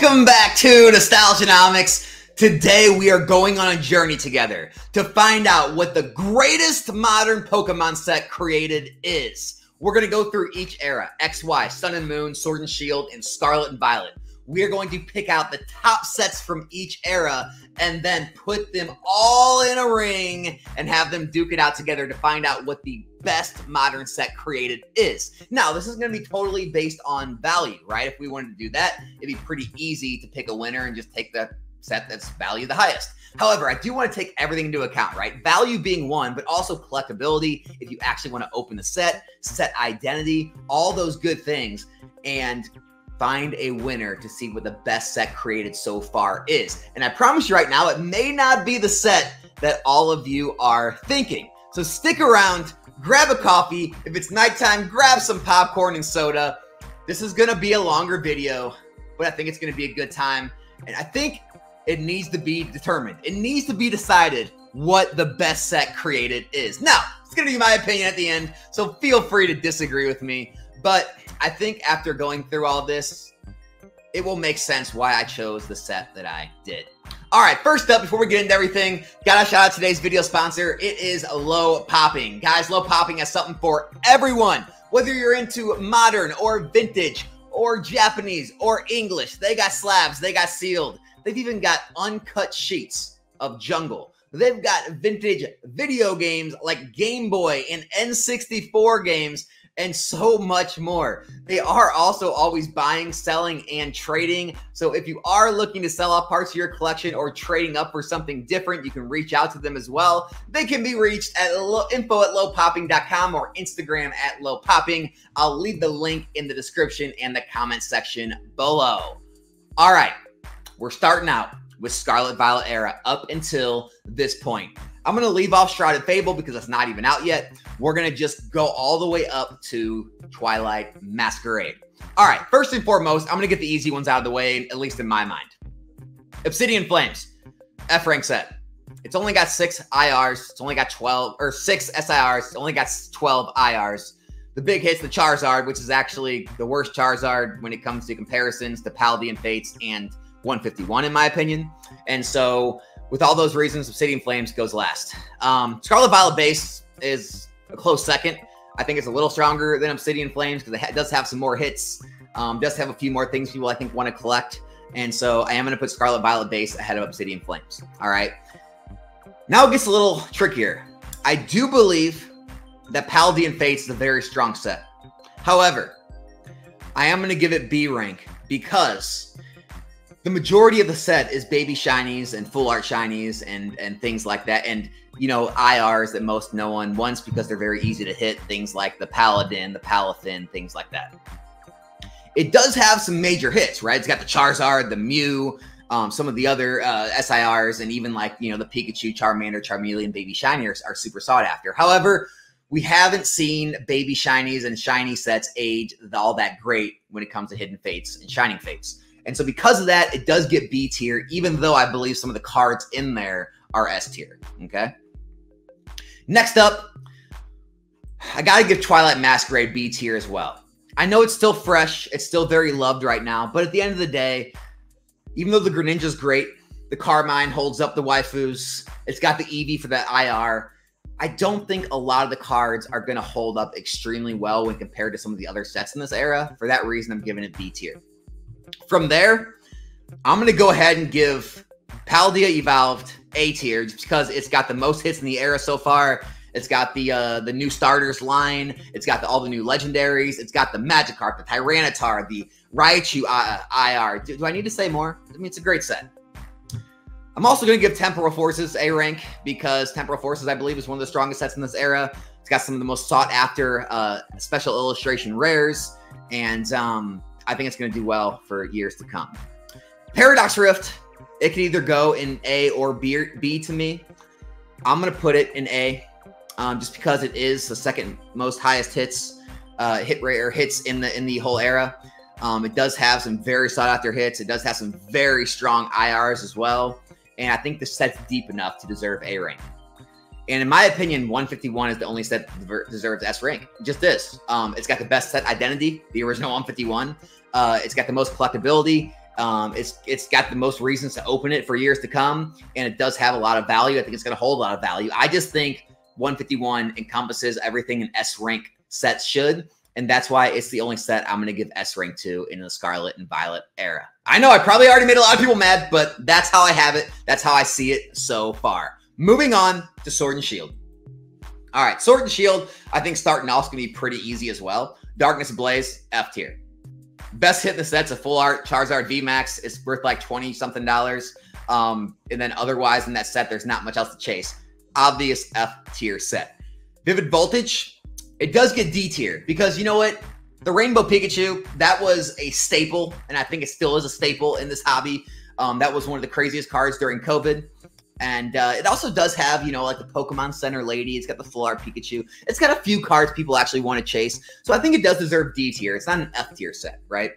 Welcome back to Nostalgianomics. Today we are going on a journey together to find out what the greatest modern Pokemon set created is. We're going to go through each era, X, Y, Sun and Moon, Sword and Shield, and Scarlet and Violet. We are going to pick out the top sets from each era and then put them all in a ring and have them duke it out together to find out what the best modern set created is. Now, this is going to be totally based on value, right? If we wanted to do that, it'd be pretty easy to pick a winner and just take the set that's valued the highest. However, I do want to take everything into account, right? Value being one, but also collectability, if you actually want to open the set identity, all those good things, and find a winner to see what the best set created so far is. And I promise you right now, it may not be the set that all of you are thinking. So stick around, grab a coffee. If it's nighttime, grab some popcorn and soda. This is going to be a longer video, but I think it's going to be a good time. And I think it needs to be determined. It needs to be decided what the best set created is. Now, it's going to be my opinion at the end, so feel free to disagree with me. But I think after going through all this, it will make sense why I chose the set that I did. All right, first up, before we get into everything, gotta shout out today's video sponsor. It is Low Popping. Guys, Low Popping has something for everyone. Whether you're into modern or vintage or Japanese or English, they got slabs, they got sealed. They've even got uncut sheets of jungle. They've got vintage video games like Game Boy and N64 games, and so much more. They are also always buying, selling, and trading. So if you are looking to sell off parts of your collection or trading up for something different, you can reach out to them as well. They can be reached at info@lowpopping.com or Instagram @lowpopping. I'll leave the link in the description and the comment section below. All right, we're starting out with Scarlet Violet era up until this point. I'm going to leave off Shrouded Fable because it's not even out yet. We're going to just go all the way up to Twilight Masquerade. All right, first and foremost, I'm going to get the easy ones out of the way, at least in my mind. Obsidian Flames, F rank set. It's only got 6 IRs. It's only got 12, or 6 SIRs. It's only got 12 IRs. The big hit's the Charizard, which is actually the worst Charizard when it comes to comparisons to Paladin Fates and 151, in my opinion. And so, with all those reasons, Obsidian Flames goes last. Scarlet Violet base is a close second. I think it's a little stronger than Obsidian Flames because it does have some more hits. Does have a few more things people, I think, want to collect. And so I am going to put Scarlet Violet base ahead of Obsidian Flames. All right. Now it gets a little trickier. I do believe that Paladin Fates is a very strong set. However, I am going to give it B rank because the majority of the set is baby shinies and full art shinies and things like that. And, you know, IRs that most no one wants because they're very easy to hit. Things like the Paladin, the Palafin, things like that. It does have some major hits, right? It's got the Charizard, the Mew, some of the other SIRs, and even like, you know, the Pikachu, Charmander, Charmeleon, baby shinies are super sought after. However, we haven't seen baby shinies and shiny sets age all that great when it comes to Hidden Fates and Shining Fates. And so because of that, it does get B tier, even though I believe some of the cards in there are S tier, okay? Next up, I got to give Twilight Masquerade B tier as well. I know it's still fresh. It's still very loved right now. But at the end of the day, even though the Greninja's great, the Carmine holds up the waifus, it's got the Eevee for that IR, I don't think a lot of the cards are going to hold up extremely well when compared to some of the other sets in this era. For that reason, I'm giving it B tier. From there, I'm going to go ahead and give Paldea Evolved A tier just because it's got the most hits in the era so far. It's got the new starters line. It's got all the new legendaries. It's got the Magikarp, the Tyranitar, the Raichu IR. Do I need to say more? I mean, it's a great set. I'm also going to give Temporal Forces A rank because Temporal Forces, I believe, is one of the strongest sets in this era. It's got some of the most sought after special illustration rares, and I think it's going to do well for years to come. Paradox Rift, it can either go in A or B to me. I'm going to put it in A just because it is the second most highest hits hit rate or hits in the whole era. It does have some very sought after hits. It does have some very strong IRs as well. And I think the set's deep enough to deserve A rank. And in my opinion, 151 is the only set that deserves S rank. Just this. It's got the best set identity, the original 151. It's got the most collectability. It's got the most reasons to open it for years to come, and it does have a lot of value. I think it's going to hold a lot of value. I just think 151 encompasses everything an S rank set should, and that's why it's the only set I'm going to give S rank to in the Scarlet and Violet era. I know I probably already made a lot of people mad, but that's how I have it. That's how I see it so far. Moving on to Sword and Shield. All right, Sword and Shield, I think starting off is going to be pretty easy as well. Darkness Ablaze, F tier. Best hit in the set's a full art Charizard VMAX. It's worth like $20-something. And then otherwise in that set, there's not much else to chase. Obvious F tier set. Vivid Voltage, it does get D tier because you know what? The Rainbow Pikachu, that was a staple, and I think it still is a staple in this hobby. That was one of the craziest cards during COVID. And it also does have, you know, like the Pokemon Center lady. It's got the full art Pikachu. It's got a few cards people actually want to chase. So I think it does deserve D tier. It's not an F tier set, right?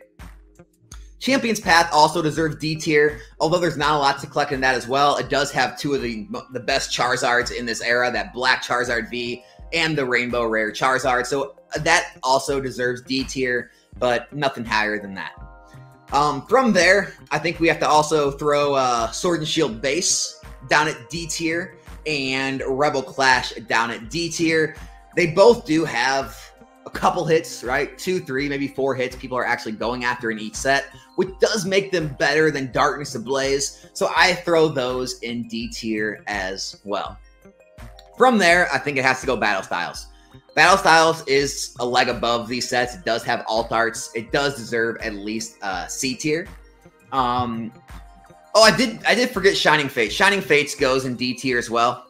Champion's Path also deserves D tier, although there's not a lot to collect in that as well. It does have two of the best Charizards in this era, that Black Charizard V and the Rainbow Rare Charizard. So that also deserves D tier, but nothing higher than that. From there, I think we have to also throw Sword and Shield Base down at D tier and Rebel Clash down at D tier. They both do have a couple hits, right? 2, 3, maybe 4 hits people are actually going after in each set, which does make them better than Darkness Ablaze. So I throw those in D tier as well. From there, I think it has to go Battle Styles. Battle Styles is a leg above these sets. It does have alt arts. It does deserve at least C tier. Oh, I did forget Shining Fates. Shining Fates goes in D tier as well.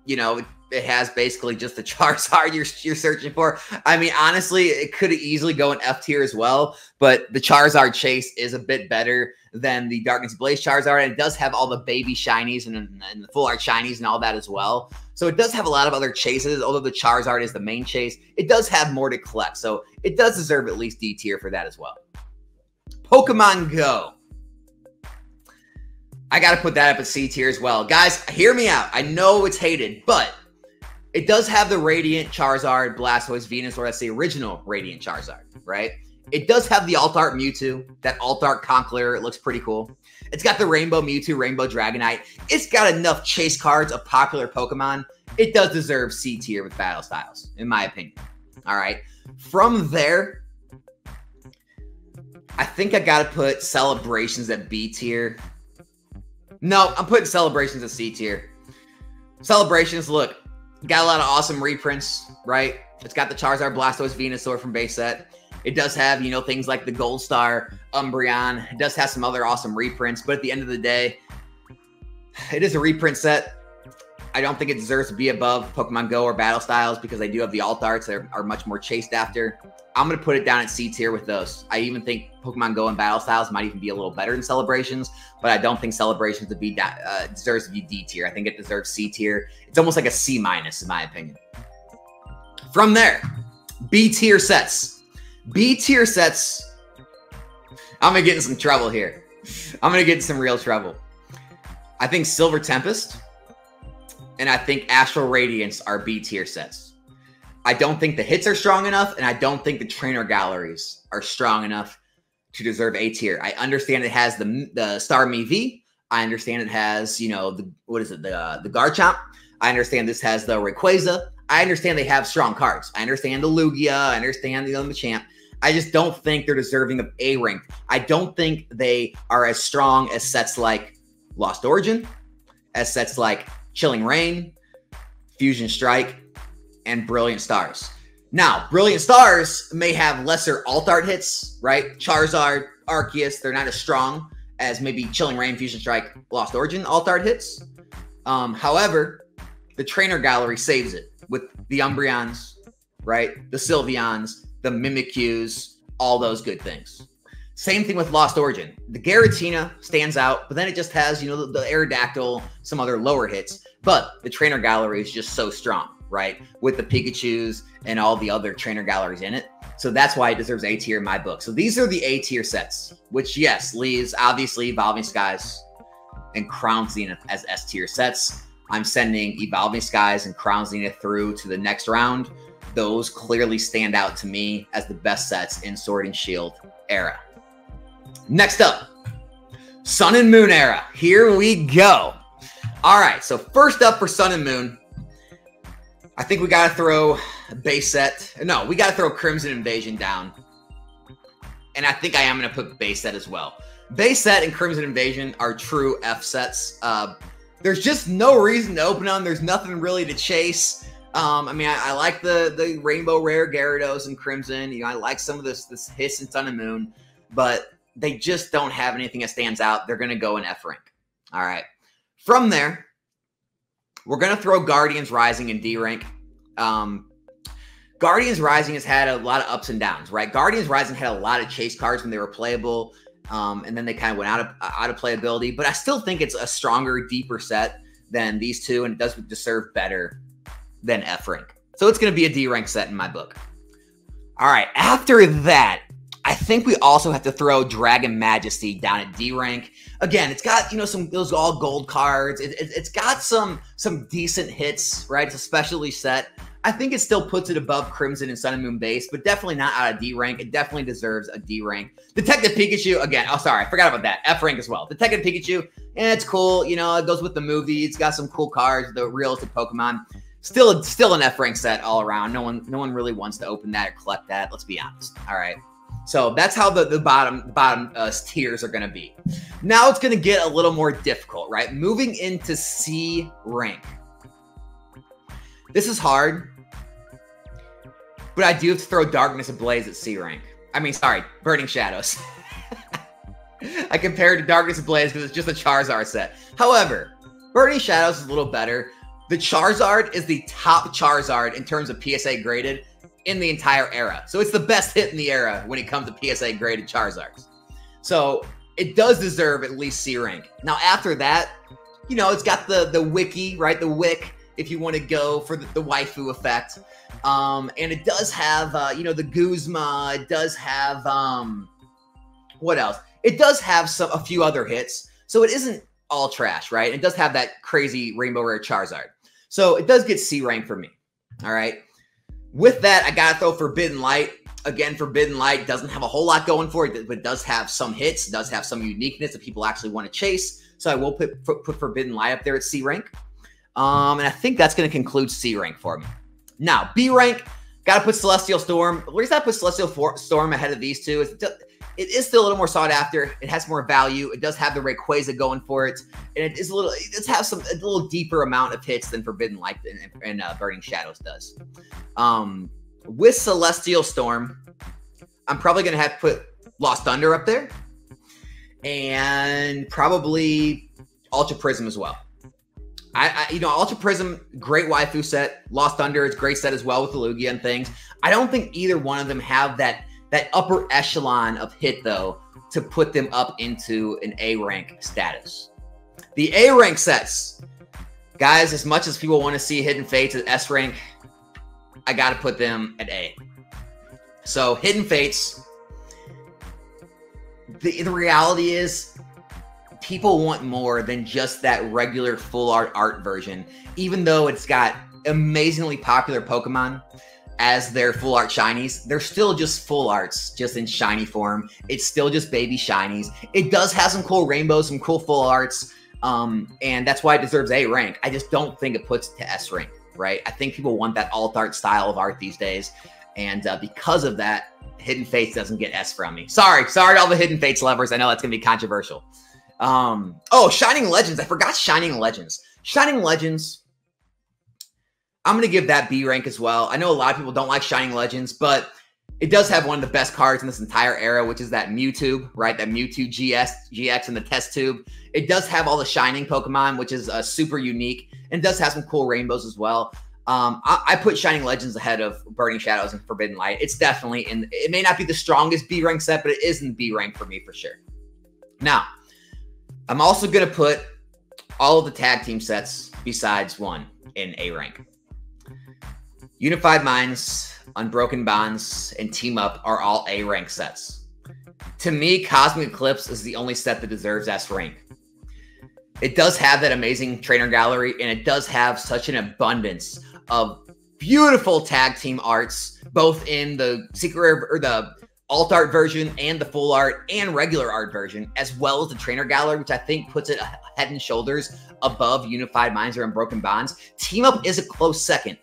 You know, it has basically just the Charizard you're searching for. I mean, honestly, it could easily go in F tier as well, but the Charizard chase is a bit better than the Darkness Blaze Charizard, and it does have all the baby shinies and the full art shinies and all that as well. So it does have a lot of other chases, although the Charizard is the main chase. It does have more to collect, so it does deserve at least D tier for that as well. Pokemon Go. I got to put that up at C tier as well. Guys, hear me out. I know it's hated, but it does have the Radiant Charizard, Blastoise, Venusaur. That's the original Radiant Charizard, right? It does have the alt art Mewtwo. That alt art Conkeldurr, it looks pretty cool. It's got the Rainbow Mewtwo, Rainbow Dragonite. It's got enough chase cards of popular Pokemon. It does deserve C tier with Battle Styles, in my opinion. All right. From there, I think I got to put Celebrations at B tier. No, I'm putting Celebrations at C tier. Celebrations, look, got a lot of awesome reprints, right? It's got the Charizard, Blastoise, Venusaur from base set. It does have, you know, things like the Gold Star, Umbreon. It does have some other awesome reprints, but at the end of the day, it is a reprint set. I don't think it deserves to be above Pokemon Go or Battle Styles because they do have the alt arts that are much more chased after. I'm going to put it down at C tier with those. I even think Pokemon Go and Battle Styles might even be a little better than Celebrations, but I don't think Celebrations deserves to be D tier. I think it deserves C tier. It's almost like a C- in my opinion. From there, B tier sets. B tier sets, I'm going to get in some trouble here. I'm going to get in some real trouble. I think Silver Tempest and I think Astral Radiance are B tier sets. I don't think the hits are strong enough, and I don't think the trainer galleries are strong enough to deserve A tier. I understand it has the Starmie V. I understand it has, you know, the Garchomp. I understand this has the Rayquaza. I understand they have strong cards. I understand the Lugia. I understand the Machamp. I just don't think they're deserving of A rank. I don't think they are as strong as sets like Lost Origin, as sets like Chilling Reign, Fusion Strike, and Brilliant Stars. Now, Brilliant Stars may have lesser alt art hits, right? Charizard, Arceus, they're not as strong as maybe Chilling Reign, Fusion Strike, Lost Origin alt art hits. However, the trainer gallery saves it with the Umbreons, right? The Sylveons, the Mimikyus, all those good things. Same thing with Lost Origin. The Giratina stands out, but then it just has, you know, the Aerodactyl, some other lower hits. But the trainer gallery is just so strong, right? With the Pikachus and all the other trainer galleries in it. So that's why it deserves A tier in my book. So these are the A tier sets, which, yes, leaves obviously Evolving Skies and Crown Zenith as S tier sets. I'm sending Evolving Skies and Crown Zenith through to the next round. Those clearly stand out to me as the best sets in Sword and Shield era. Next up, Sun and Moon era. Here we go. All right, so first up for Sun and Moon, I think we got to throw base set. No, we got to throw Crimson Invasion down. And I think I am going to put base set as well. Base set and Crimson Invasion are true F sets. There's just no reason to open them. There's nothing really to chase. I mean, I like the Rainbow Rare Gyarados and Crimson. You know, I like some of this Hiss and Sun and Moon, but they just don't have anything that stands out. They're going to go in F rank. All right. From there, we're going to throw Guardians Rising in D rank. Guardians Rising has had a lot of ups and downs, right? Guardians Rising had a lot of chase cards when they were playable, and then they kind of went out of playability. But I still think it's a stronger, deeper set than these two, and it does deserve better than F rank. So it's going to be a D rank set in my book. All right, after that, I think we also have to throw Dragon Majesty down at D rank. Again, it's got, you know, those all gold cards. It's got some decent hits, right? It's a specialty set. I think it still puts it above Crimson and Sun and Moon base, but definitely not out of D rank. It definitely deserves a D rank. Detective Pikachu, again, oh, sorry, I forgot about that. F rank as well. Detective Pikachu, it's cool. You know, it goes with the movie. It's got some cool cards, the realistic Pokemon. Still an F rank set all around. No one really wants to open that or collect that. Let's be honest. All right. So that's how the bottom tiers are going to be. Now it's going to get a little more difficult, right? Moving into C rank. This is hard, but I do have to throw Darkness Ablaze at C rank. I mean, sorry, Burning Shadows. I compared to Darkness Ablaze because it's just a Charizard set. However, Burning Shadows is a little better. The Charizard is the top Charizard in terms of PSA graded in the entire era. So it's the best hit in the era when it comes to PSA graded Charizards. So it does deserve at least C rank. Now after that, you know, it's got the wiki, right? The wick, if you want to go for the waifu effect. And it does have, you know, the Guzma. It does have, what else? It does have a few other hits. So it isn't all trash, right? It does have that crazy Rainbow Rare Charizard. So it does get C rank for me. All right. With that, I got to throw Forbidden Light. Again, Forbidden Light doesn't have a whole lot going for it, but it does have some hits. It does have some uniqueness that people actually want to chase. So I will put Forbidden Light up there at C rank. And I think that's going to conclude C rank for me. Now, B rank, got to put Celestial Storm. The reason I put Celestial Storm ahead of these two is it is still a little more sought after. It has more value. It does have the Rayquaza going for it. And it does have a little deeper amount of hits than Forbidden Light and Burning Shadows does. With Celestial Storm, I'm probably going to have to put Lost Thunder up there. And probably Ultra Prism as well. You know, Ultra Prism, great waifu set. Lost Thunder, it's a great set as well with the Lugia and things. I don't think either one of them have that upper echelon of hit, though, to put them up into an A rank status. The A rank sets, guys, as much as people want to see Hidden Fates at S rank, I got to put them at A. So Hidden Fates, the reality is people want more than just that regular full art version, even though it's got amazingly popular Pokemon as their full art shinies. They're still just full arts, just in shiny form. It's still just baby shinies. It does have some cool rainbows, some cool full arts, and that's why it deserves A rank. I just don't think it puts it to S rank, right? I think people want that alt art style of art these days, and because of that, Hidden Fates doesn't get S from me. Sorry to all the Hidden Fates lovers. I know that's gonna be controversial. Oh, Shining Legends. I forgot Shining Legends. Shining Legends, I'm going to give that B rank as well. I know a lot of people don't like Shining Legends, but it does have one of the best cards in this entire era, which is that Mewtwo, right? That Mewtwo GX in the test tube. It does have all the Shining Pokemon, which is super unique, and it does have some cool rainbows as well. I put Shining Legends ahead of Burning Shadows and Forbidden Light. It's definitely it may not be the strongest B rank set, but it is in B rank for me for sure. Now, I'm also going to put all of the tag team sets besides one in A rank. Unified Minds, Unbroken Bonds, and Team Up are all A rank sets. To me, Cosmic Eclipse is the only set that deserves S rank. It does have that amazing trainer gallery, and it does have such an abundance of beautiful tag team arts, both in the secret or the alt art version and the full art and regular art version, as well as the trainer gallery, which I think puts it head and shoulders above Unified Minds or Unbroken Bonds. Team Up is a close second,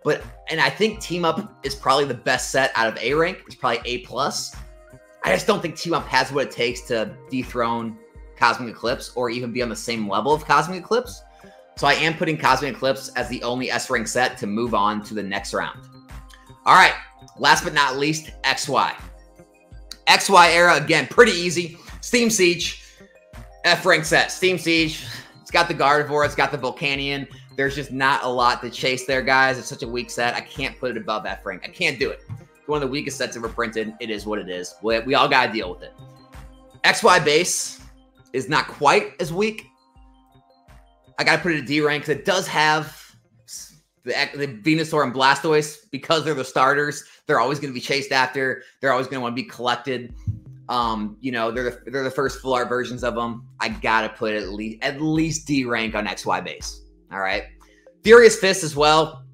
and I think Team Up is probably the best set out of A rank. It's probably A+. I just don't think Team Up has what it takes to dethrone Cosmic Eclipse or even be on the same level of Cosmic Eclipse. So I am putting Cosmic Eclipse as the only S rank set to move on to the next round. All right, last but not least, XY. XY era, again, pretty easy. Steam Siege, F rank set. Steam Siege, it's got the Gardevoir, it's got the Volcanion. There's just not a lot to chase there, guys. It's such a weak set. I can't put it above F rank. I can't do it. It's one of the weakest sets ever printed. It is what it is. We all got to deal with it. XY base is not quite as weak. I got to put it at D rank because it does have the Venusaur and Blastoise. Because they're the starters, they're always going to be chased after. They're always going to want to be collected. You know, they're the first full art versions of them. I got to put at least D rank on XY base. All right. Furious Fist as well.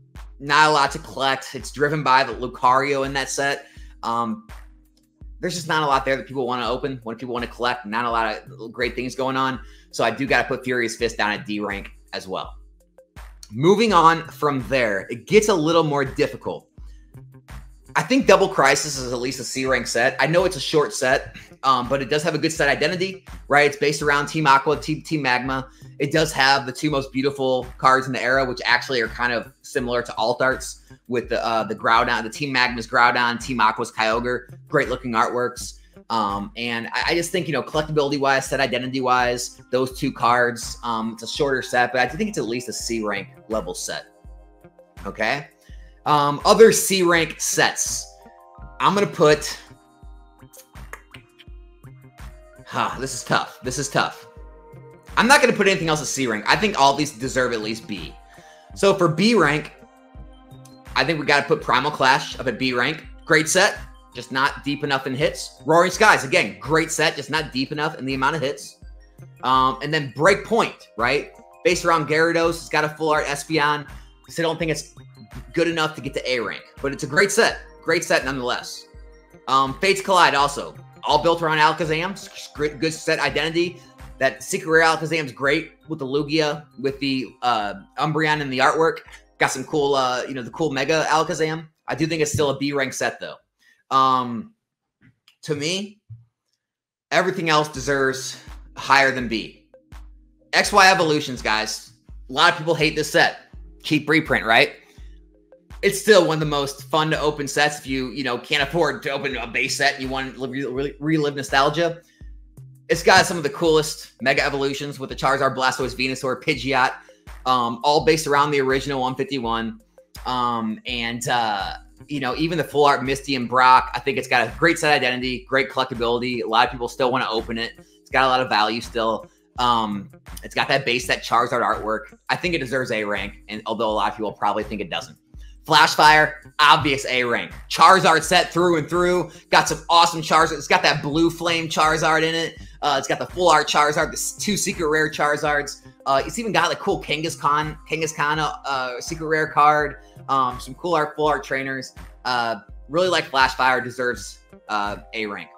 Not a lot to collect. It's driven by the Lucario in that set. There's just not a lot there that people want to open, when people want to collect. Not a lot of great things going on. So I do got to put Furious Fist down at D rank as well. Moving on from there, it gets a little more difficult. I think Double Crisis is at least a C rank set. I know it's a short set, but it does have a good set identity, right? It's based around Team Aqua, Team Magma. It does have the two most beautiful cards in the era, which actually are kind of similar to alt arts with the Groudon, the Team Magma's Groudon, Team Aqua's Kyogre. Great looking artworks. And I just think, you know, collectability wise, set identity wise, those two cards, it's a shorter set, but I think it's at least a C rank level set. Okay. Other C rank sets. I'm going to put, this is tough. This is tough. I'm not going to put anything else at C rank. I think all these deserve at least B. So for B rank, I think we got to put Primal Clash up at B rank. Great set, just not deep enough in hits. Roaring Skies, again, great set, just not deep enough in the amount of hits. And then Breakpoint, right? Based around Gyarados, it's got a full art Espeon. So I don't think it's good enough to get to A rank, but it's a great set nonetheless. Fates Collide also, all built around Alakazam. Good set identity. That Secret Rare Alakazam's great with the Lugia, with the Umbreon and the artwork. Got some cool, you know, the cool Mega Alakazam. I do think it's still a B rank set though. To me, everything else deserves higher than B. XY Evolutions, guys. A lot of people hate this set. Cheap reprint, right? It's still one of the most fun to open sets if you know, can't afford to open a base set and you want to relive nostalgia. It's got some of the coolest Mega Evolutions with the Charizard, Blastoise, Venusaur, Pidgeot, all based around the original 151. You know, even the full art Misty and Brock, I think it's got a great set identity, great collectability. A lot of people still want to open it. It's got a lot of value still. It's got that base set Charizard artwork. I think it deserves A rank, and although a lot of people probably think it doesn't. Flashfire, obvious A rank. Charizard set through and through. Got some awesome Charizard. It's got that blue flame Charizard in it. It's got the full art Charizard, the two secret rare Charizards. It's even got like cool Kangaskhan secret rare card. Some cool art, full art trainers. Really like Flashfire, deserves A rank.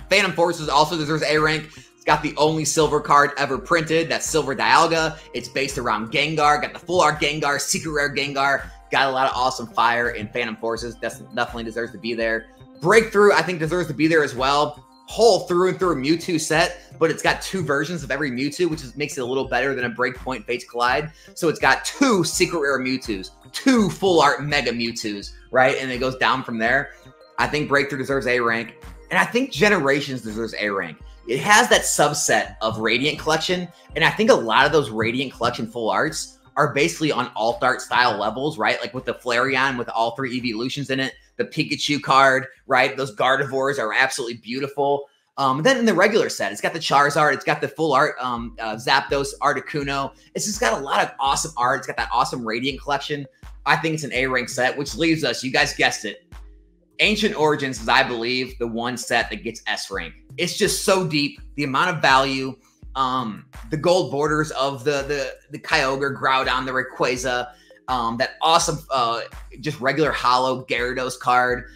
Phantom Forces also deserves A rank. It's got the only silver card ever printed. That's Silver Dialga. It's based around Gengar. Got the full art Gengar, secret rare Gengar. Got a lot of awesome fire in Phantom Forces. That's definitely deserves to be there. Breakthrough, I think, deserves to be there as well. Whole through and through Mewtwo set, but it's got two versions of every Mewtwo, which makes it a little better than a Breakpoint Fates Collide. So it's got two secret rare Mewtwo's, two full art Mega Mewtwo's, right? And it goes down from there. I think Breakthrough deserves A rank. And I think Generations deserves A rank. It has that subset of Radiant Collection, and I think a lot of those Radiant Collection full arts are basically on alt art style levels, right? Like with the Flareon with all three evolutions in it, the Pikachu card, right? Those Gardevoirs are absolutely beautiful. Then in the regular set, it's got the Charizard, it's got the full art Zapdos, Articuno. It's just got a lot of awesome art. It's got that awesome Radiant collection. I think it's an A rank set, which leaves us, you guys guessed it, Ancient Origins is, I believe, the one set that gets S rank. It's just so deep. The amount of value, the gold borders of the Kyogre, Groudon, the Rayquaza, that awesome just regular hollow Gyarados card.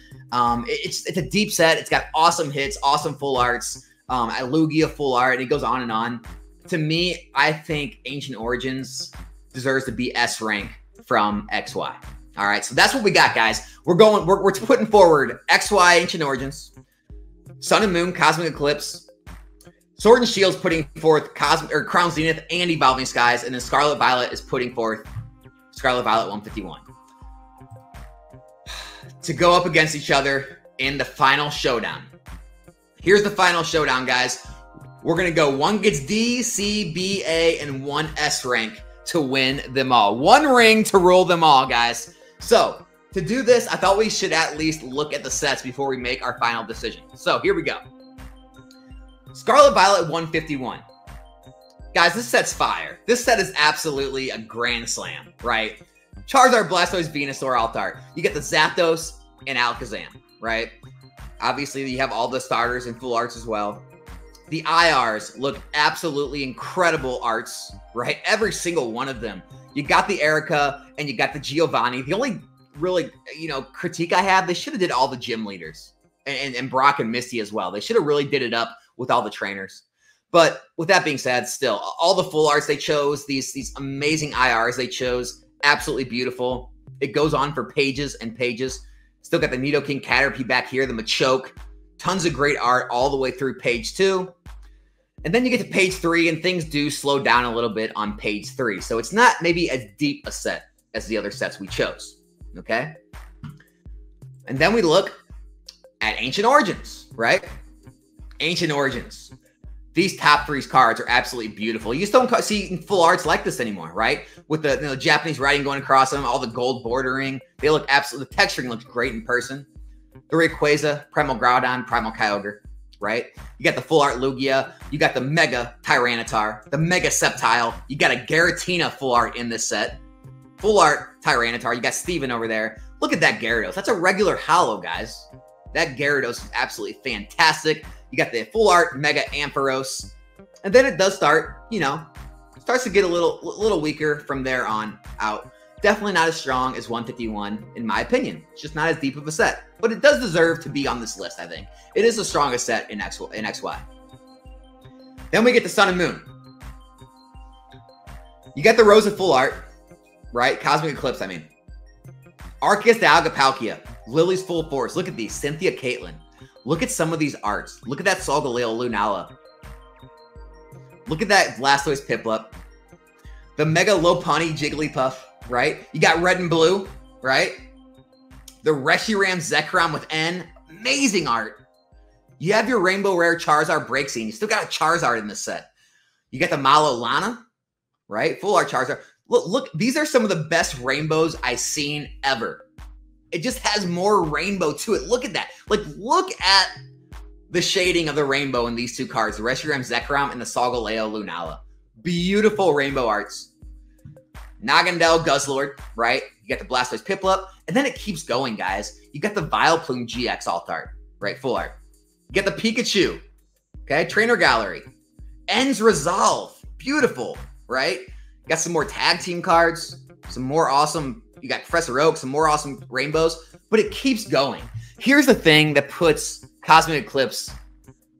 It's a deep set. It's got awesome hits, awesome full arts. Lugia full art. It goes on and on. To me, I think Ancient Origins deserves to be S rank from XY. All right, so that's what we got, guys. We're putting forward XY Ancient Origins, Sun and Moon, Cosmic Eclipse, Sword and Shield's putting forth Crown Zenith and Evolving Skies, and then Scarlet Violet is putting forth Scarlet Violet 151 to go up against each other in the final showdown. Here's the final showdown, guys. We're going to go one gets D, C, B, A, and one S rank to win them all. One ring to rule them all, guys. So to do this, I thought we should at least look at the sets before we make our final decision. So here we go. Scarlet Violet 151. Guys, this set's fire. This set is absolutely a grand slam, right? Charizard, Blastoise, Venusaur, Altart. You get the Zapdos and Alakazam, right? Obviously, you have all the starters and full arts as well. The IRs look absolutely incredible arts, right? Every single one of them. You got the Erica and you got the Giovanni. The only really, critique I have, they should have did all the gym leaders and Brock and Misty as well. They should have really did it up with all the trainers. But with that being said, still, all the full arts they chose, these amazing IRs they chose, absolutely beautiful. It goes on for pages and pages. Still got the Nidoking Caterpie back here, the Machoke. Tons of great art all the way through page 2. And then you get to page 3, and things do slow down a little bit on page 3. So it's not maybe as deep a set as the other sets we chose, okay? And then we look at Ancient Origins, right? Ancient Origins. These top 3 cards are absolutely beautiful. You just don't see full arts like this anymore, right? With the Japanese writing going across them, all the gold bordering. They look absolutely, the texturing looks great in person. The Rayquaza, Primal Groudon, Primal Kyogre, right? You got the full art Lugia. You got the Mega Tyranitar, the Mega Sceptile. You got a Giratina full art in this set. Full art Tyranitar. You got Steven over there. Look at that Gyarados. That's a regular holo, guys. That Gyarados is absolutely fantastic. You got the full art Mega Ampharos. And then it does start, starts to get a little weaker from there on out. Definitely not as strong as 151, in my opinion. It's just not as deep of a set. But it does deserve to be on this list, I think. It is the strongest set in XY. Then we get the Sun and Moon. You got the Rosa full art, right? Cosmic Eclipse, I mean. Arceus Dialga Palkia. Lily's Full Force. Look at these. Cynthia Caitlyn. Look at some of these arts. Look at that Solgaleo Lunala. Look at that Blastoise Piplup. The Mega Lopunny Jigglypuff, right? You got red and blue, right? The Reshiram Zekrom with N. Amazing art. You have your Rainbow Rare Charizard Break Scene. You still got a Charizard in this set. You got the Malo Lana, right? Full art Charizard. Look, these are some of the best rainbows I've seen ever. It just has more rainbow to it. Look at that. Look at the shading of the rainbow in these two cards. The Reshiram Zekrom and the Solgaleo Lunala. Beautiful rainbow arts. Nagandel Guzzlord, right? You got the Blastoise Piplup. And then it keeps going, guys. You got the Vileplume GX alt art, right? Full art. You got the Pikachu. Okay, Trainer Gallery. Ends Resolve. Beautiful, right? You got some more tag team cards. Some more awesome. You got Professor Oak, some more awesome rainbows, but it keeps going. Here's the thing that puts Cosmic Eclipse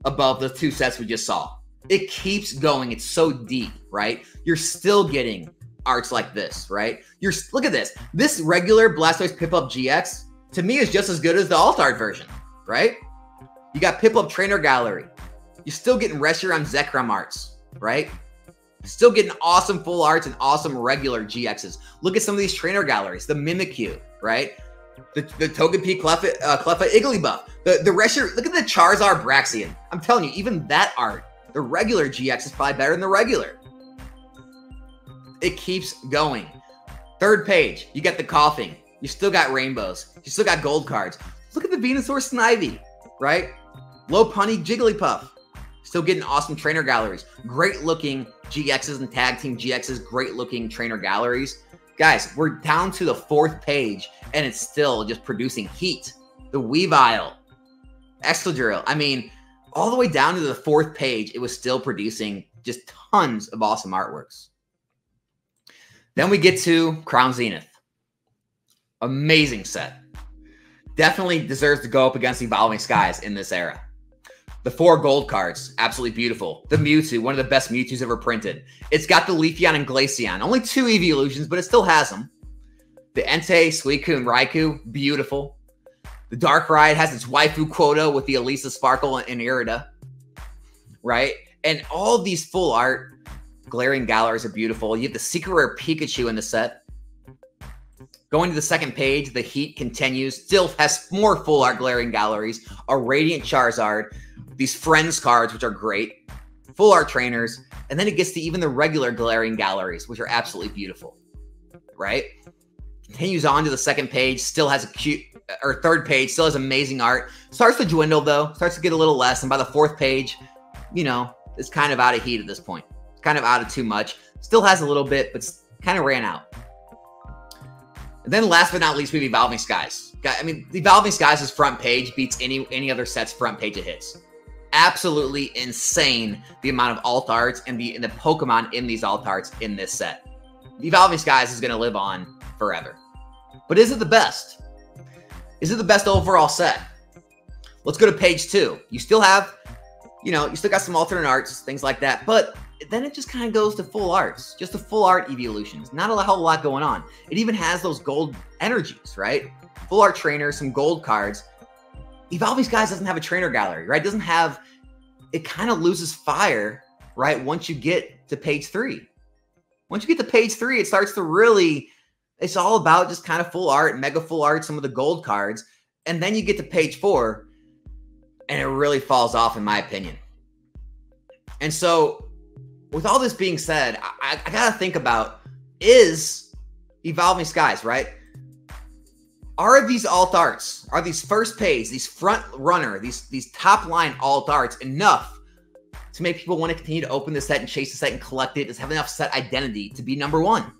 above the 2 sets we just saw. It keeps going. It's so deep, right? You're still getting arts like this, right? Look at this. This regular Blastoise Piplup GX, to me, is just as good as the alt art version, right? You got Piplup Trainer Gallery. You're still getting Reshiram Zekrom arts, right? Still getting awesome full arts and awesome regular GXs. Look at some of these trainer galleries. The Mimikyu, right? The Togepi Cleffa Igglybuff. The Reshiram. Look at the Charizard Braxian. I'm telling you, even that art, the regular GX is probably better than the regular. It keeps going. 3rd page, you got the Coughing. You still got rainbows. You still got gold cards. Look at the Venusaur Snivy, right? Lopunny Jigglypuff. Still getting awesome trainer galleries. Great looking GXs and tag team GXs. Great looking trainer galleries. Guys, we're down to the 4th page and it's still just producing heat. The Weavile, Excadrill. I mean, all the way down to the 4th page, it was still producing just tons of awesome artworks. Then we get to Crown Zenith. Amazing set. definitely deserves to go up against Evolving Skies in this era. The 4 gold cards, absolutely beautiful. The Mewtwo, one of the best Mewtwo's ever printed. It's got the Leafeon and Glaceon. Only 2 evolutions, but it still has them. The Entei, Suicune, and Raikou, beautiful. The Darkrai has its waifu quota with the Elisa Sparkle and Irida, right? And all these full art glaring galleries are beautiful. You have the secret rare Pikachu in the set. Going to the second page, the heat continues. Still has more full art glaring galleries. A Radiant Charizard. These Friends cards, which are great. Full art trainers. And then it gets to even the regular glaring galleries, which are absolutely beautiful. Right? Continues on to the second page. Still has a cute, or third page. Still has amazing art. Starts to dwindle though. Starts to get a little less. And by the fourth page, you know, it's kind of out of heat at this point. It's kind of out of too much. Still has a little bit, but kind of ran out. And then last but not least, we have Evolving Skies. I mean, Evolving Skies' front page beats any other set's front page it hits. Absolutely insane the amount of alt arts and the Pokemon in these alt arts in this set. Evolving Skies is going to live on forever. But is it the best? Is it the best overall set? Let's go to page 2. You still have, you know, you still got some alternate arts, things like that, but then it just kind of goes to full arts, just the full art evolutions. Not a whole lot going on. It even has those gold energies, right? Full art trainers, some gold cards. Evolving Skies doesn't have a trainer gallery, right? It doesn't have, it kind of loses fire, right? Once you get to page 3. Once you get to page 3, it starts to really, it's all about just kind of full art, mega full art, some of the gold cards. And then you get to page 4 and it really falls off in my opinion. And so with all this being said, I got to think about, is Evolving Skies, right? Are these alt arts, are these first page, these front runner, these top line alt arts enough to make people want to continue to open the set and chase the set and collect it? Does it have enough set identity to be number 1?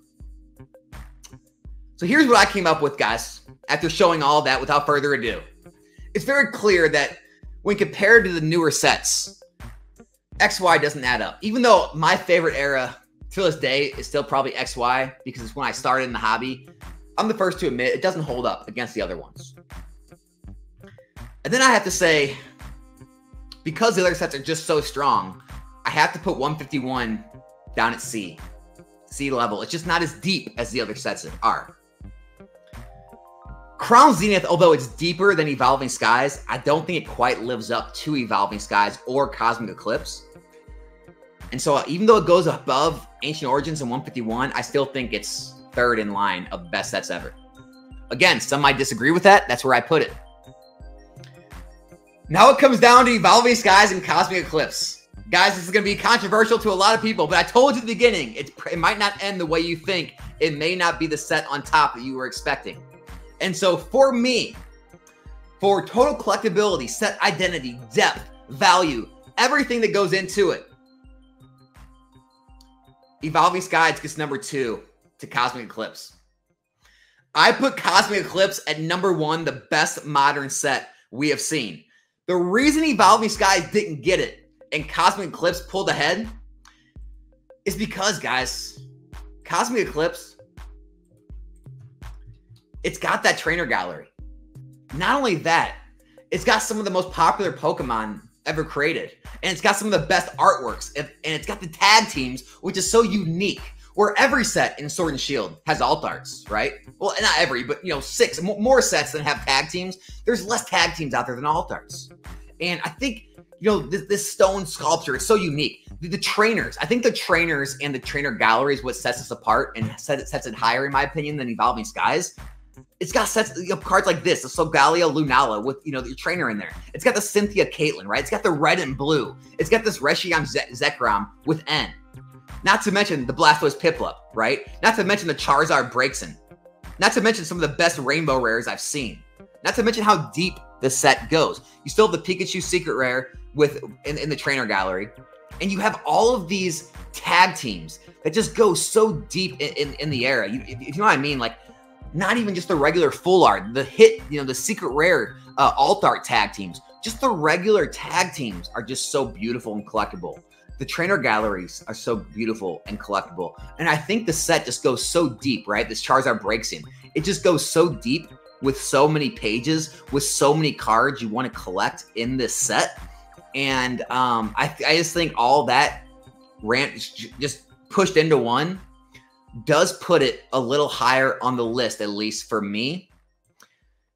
So here's what I came up with, guys, after showing all that without further ado. It's very clear that when compared to the newer sets, XY doesn't add up. Even though my favorite era to this day is still probably XY because it's when I started in the hobby, I'm the first to admit it doesn't hold up against the other ones. And then I have to say, because the other sets are just so strong, I have to put 151 down at C level. It's just not as deep as the other sets are. Crown Zenith, although it's deeper than Evolving Skies, I don't think it quite lives up to Evolving Skies or Cosmic Eclipse. And so even though it goes above Ancient Origins and 151, I still think it's third in line of best sets ever. Again, some might disagree with that. That's where I put it. Now it comes down to Evolving Skies and Cosmic Eclipse. Guys, this is going to be controversial to a lot of people, but I told you at the beginning, it might not end the way you think. It may not be the set on top that you were expecting. And so for me, for total collectability, set identity, depth, value, everything that goes into it, Evolving Skies gets number 2 to Cosmic Eclipse. I put Cosmic Eclipse at number 1, the best modern set we have seen. The reason Evolving Skies didn't get it and Cosmic Eclipse pulled ahead is because, guys, Cosmic Eclipse, it's got that trainer gallery. Not only that, it's got some of the most popular Pokemon ever created. And it's got some of the best artworks. And it's got the tag teams, which is so unique. Where every set in Sword and Shield has alt arts, right? Well, not every, but, you know, 6 more sets that have tag teams. There's less tag teams out there than alt arts. And I think, you know, this stone sculpture is so unique. The trainers, I think the trainers and the trainer gallery is what sets us apart and sets it higher, in my opinion, than Evolving Skies. It's got sets, you know, cards like this, the Solgaleo Lunala with, you know, the trainer in there. It's got the Cynthia Caitlyn, right? It's got the red and blue. It's got this Reshiram Zekrom with N. Not to mention the Blastoise Piplup, right? Not to mention the Charizard Braixen. Not to mention some of the best rainbow rares I've seen. Not to mention how deep the set goes. You still have the Pikachu Secret Rare in the trainer gallery. And you have all of these tag teams that just go so deep in the era. If you know what I mean, like, not even just the regular full art, the hit, you know, the secret rare alt art tag teams. Just the regular tag teams are just so beautiful and collectible. The trainer galleries are so beautiful and collectible. And I think the set just goes so deep, right? This Charizard Braixen. It just goes so deep with so many pages, with so many cards you want to collect in this set. And I just think all that just pushed into one does put it a little higher on the list, at least for me,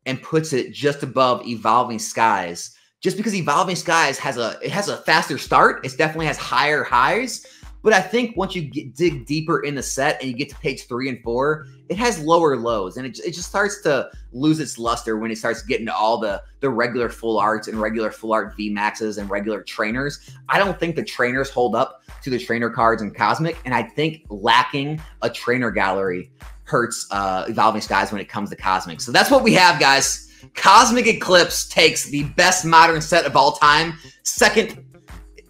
and puts it just above Evolving Skies. Just because Evolving Skies has a faster start, it definitely has higher highs. But I think once you dig deeper in the set and you get to page 3 and 4, it has lower lows, and it just starts to lose its luster when it starts getting to all the regular full arts and regular full art VMAXs and regular trainers. I don't think the trainers hold up to the trainer cards in Cosmic, and I think lacking a trainer gallery hurts Evolving Skies when it comes to Cosmic. So that's what we have, guys. Cosmic Eclipse takes the best modern set of all time. Second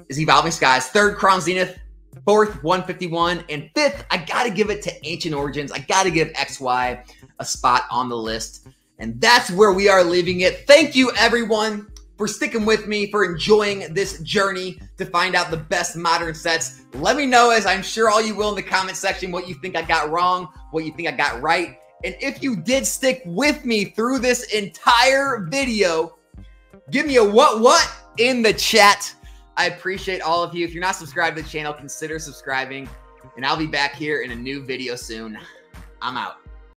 is Evolving Skies. Third, Crown Zenith. Fourth, 151. And fifth, I got to give it to Ancient Origins. I got to give XY a spot on the list. And that's where we are leaving it. Thank you, everyone, for sticking with me, for enjoying this journey to find out the best modern sets. Let me know, as I'm sure all you will in the comment section, what you think I got wrong, what you think I got right. And if you did stick with me through this entire video, give me a what in the chat. I appreciate all of you. If you're not subscribed to the channel, consider subscribing. And I'll be back here in a new video soon. I'm out.